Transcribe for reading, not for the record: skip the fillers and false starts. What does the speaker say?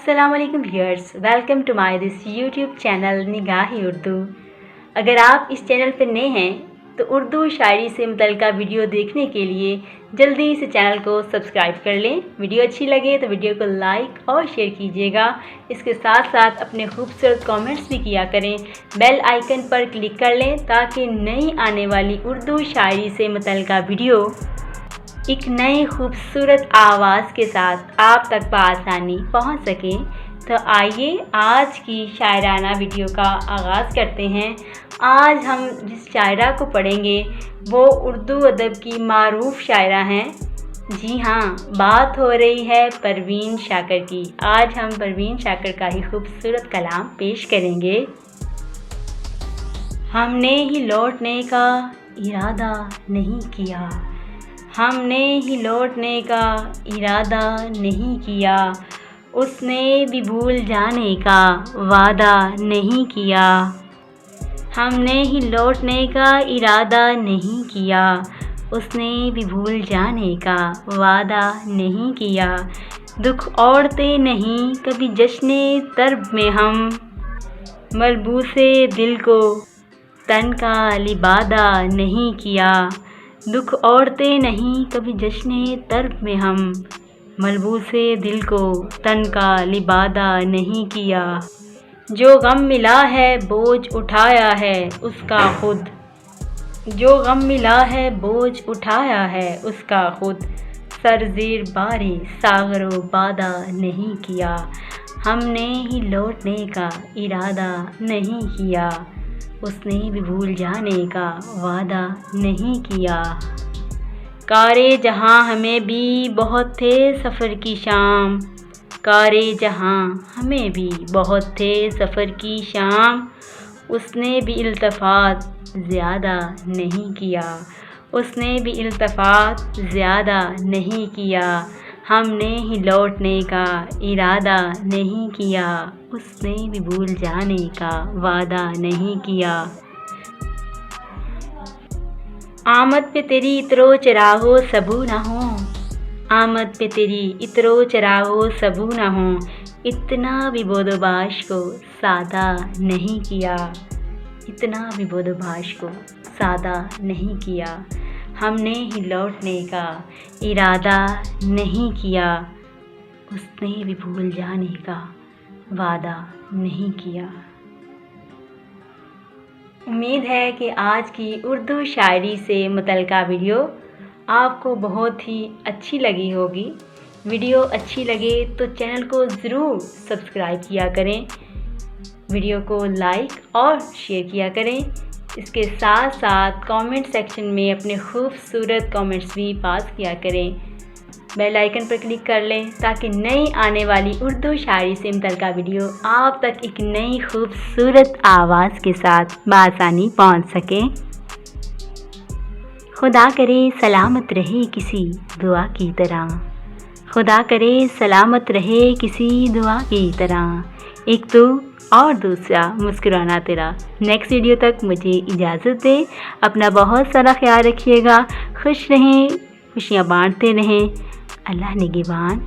السلام علیکم viewers, welcome to my this YouTube channel Nigahi Urdu. اگر آپ اس چینل پر نئے ہیں تو اردو شاعری سے متعلقہ ویڈیو دیکھنے کے لیے جلدی سے چینل کو سبسکرائب کر لیں۔ ویڈیو اچھی لگے تو ویڈیو کو لائک اور شیئر کیجیے گا۔ اس کے ساتھ ساتھ اپنے خوبصورت کامنٹس بھی کیا کریں۔ بیل آئیکن پر کلک کر لیں تاکہ نئی آنے والی اردو شاعری سے متعلقہ ویڈیو ایک نئے خوبصورت آواز کے ساتھ آپ تک بآسانی پہنچ سکیں۔ تو آئیے آج کی شاعرانہ ویڈیو کا آغاز کرتے ہیں۔ آج ہم جس شاعرہ کو پڑھیں گے وہ اردو ادب کی معروف شاعرہ ہیں۔ جی ہاں، بات ہو رہی ہے پروین شاکر کی۔ آج ہم پروین شاکر کا ہی خوبصورت کلام پیش کریں گے۔ ہم نے ہی لوٹنے کا ارادہ نہیں کیا، ہم نے ہی لوٹنے کا ارادہ نہیں کیا، اس نے بھی بھول جانے کا وعدہ نہیں کیا۔ ہم نے ہی لوٹنے کا ارادہ نہیں کیا، اس نے بھی بھول جانے کا وعدہ نہیں کیا۔ دکھ اوڑھتے نہیں کبھی جشن طرب میں ہم، ملبوس دل کو تن کا لبادہ نہیں کیا۔ دکھ اوڑھتے نہیں کبھی جشن طرب میں ہم، ملبوس دل کو تن کا لبادہ نہیں کیا۔ جو غم ملا ہے بوجھ اٹھایا ہے اس کا خود، جو غم ملا ہے بوجھ اٹھایا ہے اس کا خود، سر زیر بار ساغر و بادہ نہیں کیا۔ ہم نے ہی لوٹنے کا ارادہ نہیں کیا، اس نے بھی بھول جانے کا وعدہ نہیں کیا۔ کارے جہاں ہمیں بھی بہت تھے سفر کی شام، کارے جہاں ہمیں بھی بہت تھے سفر کی شام، اس نے بھی التفات زیادہ نہیں کیا، اس نے بھی التفات زیادہ نہیں کیا۔ ہم نے ہی لوٹنے کا ارادہ نہیں کیا، اس نے بھی بھول جانے کا وعدہ نہیں کیا۔ آمد پہ تیری اترو چراغو سبو نہ ہوں، آمد پہ تیری اترو چراغو سبو نہ ہوں، اتنا بھی بود و باش کو سادہ نہیں کیا، اتنا بھی بود و باش کو سادہ نہیں کیا۔ ہم نے ہی لوٹنے کا ارادہ نہیں کیا، اس نے بھی بھول جانے کا وعدہ نہیں کیا۔ امید ہے کہ آج کی اردو شاعری سے متعلقہ ویڈیو آپ کو بہت ہی اچھی لگی ہوگی۔ ویڈیو اچھی لگے تو چینل کو ضرور سبسکرائب کیا کریں، ویڈیو کو لائک اور شیئر کیا کریں۔ اس کے ساتھ ساتھ کامنٹ سیکشن میں اپنے خوبصورت کامنٹس بھی پاس کیا کریں۔ بیل آئیکن پر کلک کر لیں تاکہ نئی آنے والی اردو شاعری سے متعلقہ ویڈیو آپ تک ایک نئی خوبصورت آواز کے ساتھ بآسانی پہنچ سکے۔ خدا کرے سلامت رہے کسی دعا کی طرح، خدا کرے سلامت رہے کسی دعا کی طرح، ایک تو اور دوسرا مسکرانا تیرا۔ نیکسٹ ویڈیو تک مجھے اجازت دے۔ اپنا بہت سارا خیال رکھیے گا، خوش رہیں، خوشیاں بانٹتے رہیں۔ اللہ نگہبان۔